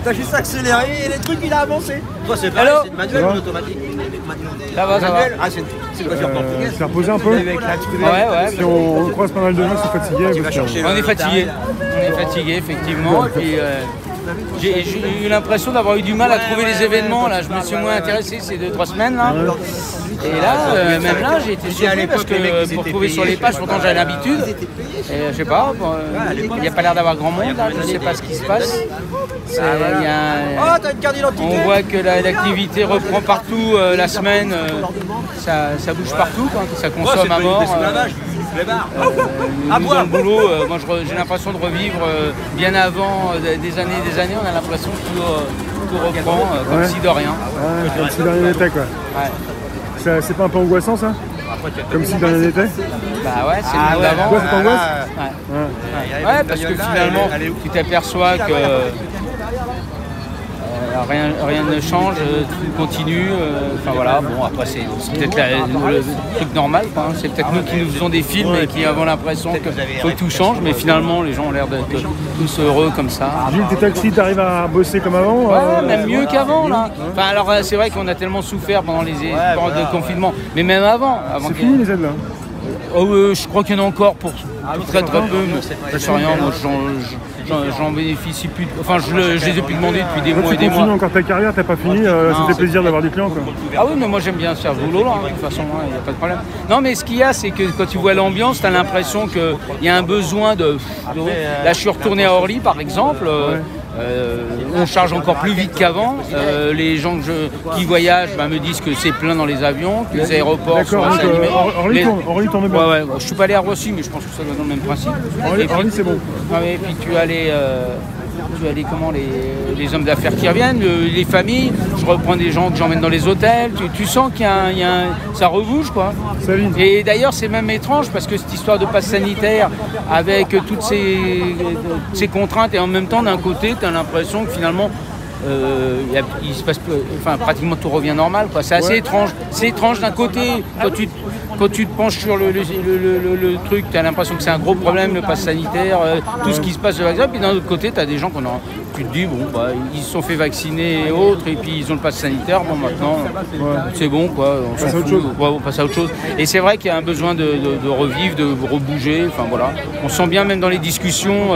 T'as juste accéléré et les trucs, il a avancé. Toi, c'est pareil, c'est manuel ou automatique? Ça va, ça va. Ah, c'est une voiture portugaise. C'est reposé un peu. Ouais. Si on croise pas mal de gens qui sont fatigués. On est fatigué. On est fatigué, effectivement. Et puis, j'ai eu l'impression d'avoir eu du mal à trouver les événements. Là, je me suis moins intéressé ces 2-3 semaines. Là. Et là, même là, j'ai été surpris parce que pour trouver sur les pages, pourtant j'avais l'habitude. Et je sais pas, il n'y a pas l'air d'avoir grand monde là, je ne sais pas ce qui se passe. T'as une carte d'identité. On voit que l'activité reprend partout la semaine, ça bouge partout, quoi, ça consomme à mort. Nous, dans le boulot, moi j'ai l'impression de revivre bien avant des années, on a l'impression que tout reprend comme si de rien. Ouais, comme si de rien n'était quoi. Ouais. C'est pas un peu angoissant ça? Comme si de rien n'était? Bah ouais, c'est le monde d'avant. Toi, ça t'angoisse? Ouais, parce que finalement, tu t'aperçois que rien ne change, tout continue. Enfin voilà, bon après c'est peut-être le truc normal, quoi, hein. C'est peut-être nous qui nous faisons des films et qui avons l'impression que tout change, mais finalement les gens ont l'air d'être tous heureux comme ça. Gilles, tes taxis, t'arrives à bosser comme avant? Ouais, même mieux qu'avant là. Enfin alors c'est vrai qu'on a tellement souffert pendant les périodes de confinement, mais même avant. C'est fini les aides là? Je crois qu'il y en a encore pour très peu, mais je sais rien, moi j'en bénéficie plus. Enfin je les ai plus demandé depuis des mois et des mois. Tu continues encore ta carrière, t'as pas fini, ça fait plaisir d'avoir des clients quoi. Ah oui, mais moi j'aime bien faire ce boulot là, de toute façon, il n'y a pas de problème. Non mais ce qu'il y a, c'est que quand tu vois l'ambiance, tu as l'impression qu'il y a un besoin de... Là je suis retourné à Orly par exemple. On charge encore plus vite qu'avant. Les gens qui voyagent me disent que c'est plein dans les avions, que les aéroports sont assez animés. Orly tourne bien. Ouais. Je suis pas allé à Roissy, mais je pense que ça doit être dans le même principe. Orly c'est bon. Et puis tu as les hommes d'affaires qui reviennent, les familles. Je reprends des gens que j'emmène dans les hôtels. Tu sens qu'il y a ça rebouge quoi. Et d'ailleurs c'est même étrange parce que cette histoire de passe sanitaire avec toutes ces contraintes et en même temps d'un côté tu as l'impression que finalement il se passe pratiquement tout revient normal quoi. C'est assez étrange. C'est étrange d'un côté quand tu te penches sur le truc, tu as l'impression que c'est un gros problème, le pass sanitaire, tout ce qui se passe sur la puis d'un autre côté, tu as des gens tu te dis, ils se sont fait vacciner et autres, et puis ils ont le pass sanitaire, bon maintenant, c'est bon, quoi, on passe à autre chose. Et c'est vrai qu'il y a un besoin de revivre, de rebouger, enfin voilà. On sent bien même dans les discussions,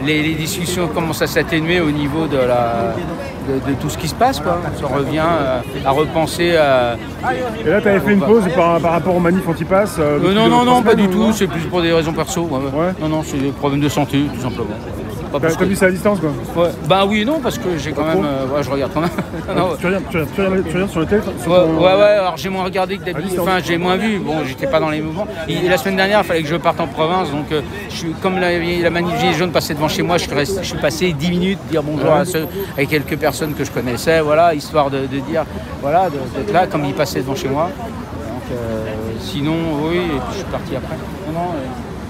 les discussions commencent à s'atténuer au niveau de tout ce qui se passe, quoi. On revient à repenser à... Et là, tu avais fait une pause par rapport aux manifs anti-pass non, pas du tout, c'est plus pour des raisons perso. Non, c'est des problèmes de santé, tout simplement. T'as vu ça à distance, quoi? Bah oui et non, parce que j'ai quand même... je regarde quand même. Tu regardes sur le téléphone? Ouais, alors j'ai moins regardé que d'habitude, enfin j'ai moins vu, bon j'étais pas dans les mouvements. Et la semaine dernière, il fallait que je parte en province, donc comme la manif Gilets jaunes passait devant chez moi, je suis passé 10 minutes, dire bonjour à quelques personnes que je connaissais, voilà, histoire de dire, voilà, d'être là, comme ils passaient devant chez moi. Donc sinon, oui, et puis je suis parti après.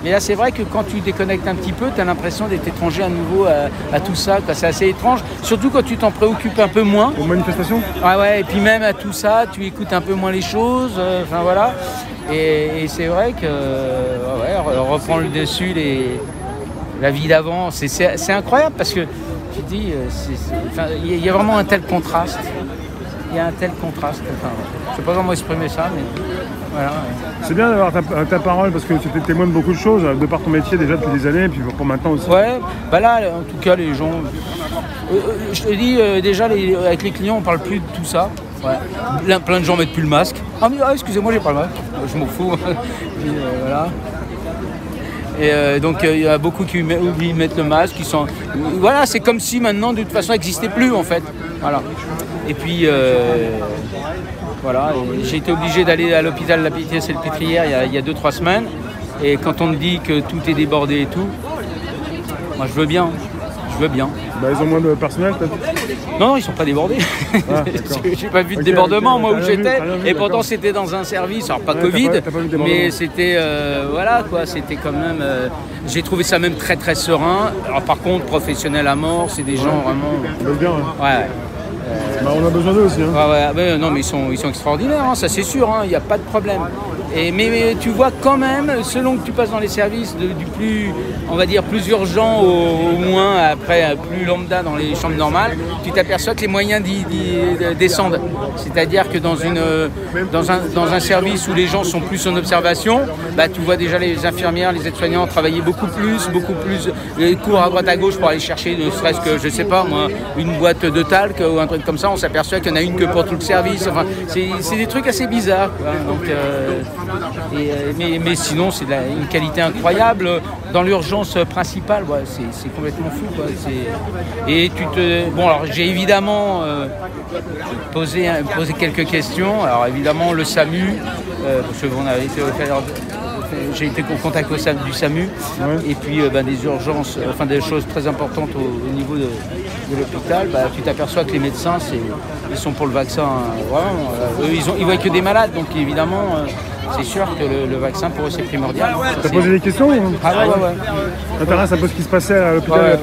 Mais là, c'est vrai que quand tu déconnectes un petit peu, tu as l'impression d'être étranger à nouveau à tout ça. C'est assez étrange, surtout quand tu t'en préoccupes un peu moins. Aux manifestations ? Ouais, et puis même à tout ça, tu écoutes un peu moins les choses. Enfin voilà. Et c'est vrai que reprend le dessus la vie d'avant. C'est incroyable parce que tu te dis, il y a vraiment un tel contraste. Il y a un tel contraste. Je ne sais pas comment exprimer ça, mais voilà. C'est bien d'avoir ta parole parce que tu témoignes de beaucoup de choses, de par ton métier déjà depuis des années et puis pour maintenant aussi. Ouais, bah là, en tout cas, les gens... je te dis, déjà, avec les clients, on ne parle plus de tout ça. Ouais. Plein de gens mettent plus le masque. Ah, mais excusez-moi, j'ai pas le masque. Je m'en fous. Et, voilà. Et donc il y a beaucoup qui oublient de mettre le masque, voilà, c'est comme si maintenant de toute façon ça n'existait plus en fait. Voilà. Et puis voilà, j'ai été obligé d'aller à l'hôpital de la Pitié-Salpêtrière il y a 2-3 semaines. Et quand on me dit que tout est débordé et tout, moi je veux bien. Bah, ils ont moins de personnel peut-être? Non, ils sont pas débordés. Ah, j'ai pas vu de débordement moi où j'étais. Et pourtant c'était dans un service, alors pas Covid, mais c'était voilà quoi, c'était quand même. J'ai trouvé ça même très très serein. Alors par contre, professionnel à mort, c'est des gens vraiment. Ils veulent bien. Ouais. Bah, on a besoin d'eux aussi. Hein. Ouais, non mais ils sont extraordinaires, hein, ça c'est sûr, il n'y a pas de problème. Mais tu vois quand même, selon que tu passes dans les services du plus, on va dire, plus urgent au moins, après plus lambda dans les chambres normales, tu t'aperçois que les moyens descendent. C'est-à-dire que dans un service où les gens sont plus en observation, bah, tu vois déjà les infirmières, les aides-soignants travailler beaucoup plus, ils courent à droite à gauche pour aller chercher ne serait-ce que, je sais pas moi, une boîte de talc ou un truc comme ça, on s'aperçoit qu'il y en a une que pour tout le service. Enfin, c'est des trucs assez bizarres, quoi. Donc, mais sinon, c'est une qualité incroyable. Dans l'urgence principale, ouais, c'est complètement fou, quoi. Bon, alors j'ai évidemment posé quelques questions. Alors évidemment, le SAMU, parce qu'on avait été j'ai été en contact du SAMU, et puis des urgences, enfin des choses très importantes au niveau de l'hôpital. Bah, tu t'aperçois que les médecins, ils sont pour le vaccin, vraiment. Eux, ils voient que des malades, donc évidemment, c'est sûr que le vaccin pour eux c'est primordial. T'as posé des questions ou... Ah ouais. T'intéresse un peu ce qui se passait à l'hôpital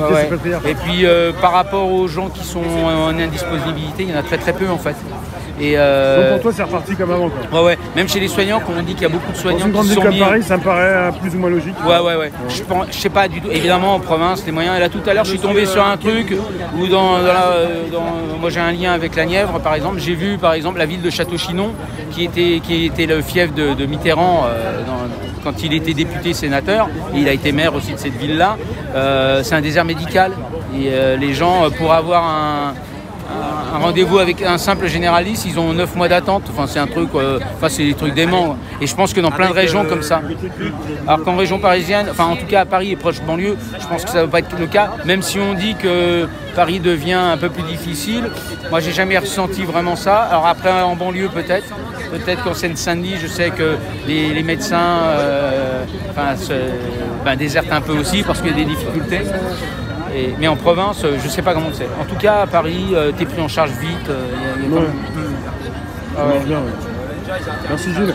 Et puis par rapport aux gens qui sont en indisponibilité, il y en a très très peu en fait. Et donc pour toi c'est reparti comme avant, quoi. Ouais. Même chez les soignants, quand on dit qu'il y a beaucoup de soignants dans une grande qui ville sont comme Paris, ça me paraît plus ou moins logique. Ouais. Je sais pas du tout. Évidemment en province, les moyens. Et là tout à l'heure, je suis tombé sur un truc où moi j'ai un lien avec la Nièvre, par exemple. J'ai vu par exemple la ville de Château-Chinon, qui était le fief de Mitterrand quand il était député sénateur. Et il a été maire aussi de cette ville-là. C'est un désert médical. Et les gens, pour avoir un rendez-vous avec un simple généraliste, ils ont 9 mois d'attente. Enfin, c'est un truc, c'est des trucs déments. Et je pense que dans plein de régions comme ça. Alors qu'en région parisienne, enfin en tout cas à Paris et proche banlieue, je pense que ça ne va pas être le cas. Même si on dit que Paris devient un peu plus difficile, moi j'ai jamais ressenti vraiment ça. Alors après en banlieue peut-être qu'en Seine-Saint-Denis, je sais que les médecins désertent un peu aussi parce qu'il y a des difficultés. Mais en province, je ne sais pas comment c'est. En tout cas, à Paris, tu es pris en charge vite. Merci Gilles.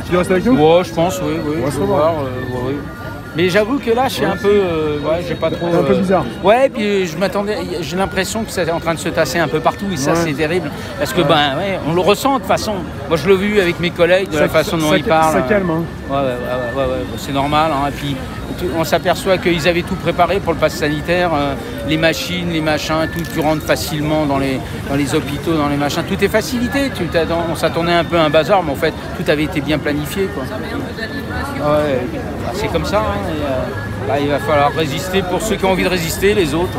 Tu restes avec nous? Ouais, je pense, oui. On va se revoir. Mais j'avoue que là, je suis un peu... j'ai pas trop... C'est un peu bizarre. Ouais, puis j'ai l'impression que c'est en train de se tasser un peu partout, et ça, c'est terrible. Parce que, on le ressent de toute façon. Moi, je l'ai vu avec mes collègues, de la façon dont ils parlent. Ça calme, hein. Ouais, c'est normal. Hein. Et puis, on s'aperçoit qu'ils avaient tout préparé pour le pass sanitaire, les machines, les machins, tout, tu rentres facilement dans les hôpitaux, dans les machins, tout est facilité. On s'attendait un peu à un bazar, mais en fait, tout avait été bien planifié, quoi. Ouais, c'est comme ça, hein, il va falloir résister pour ceux qui ont envie de résister, les autres,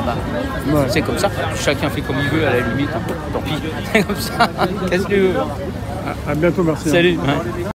c'est comme ça. Chacun fait comme il veut, à la limite, tant pis, c'est comme ça. Qu'est-ce que tu veux? À bientôt, merci. Salut.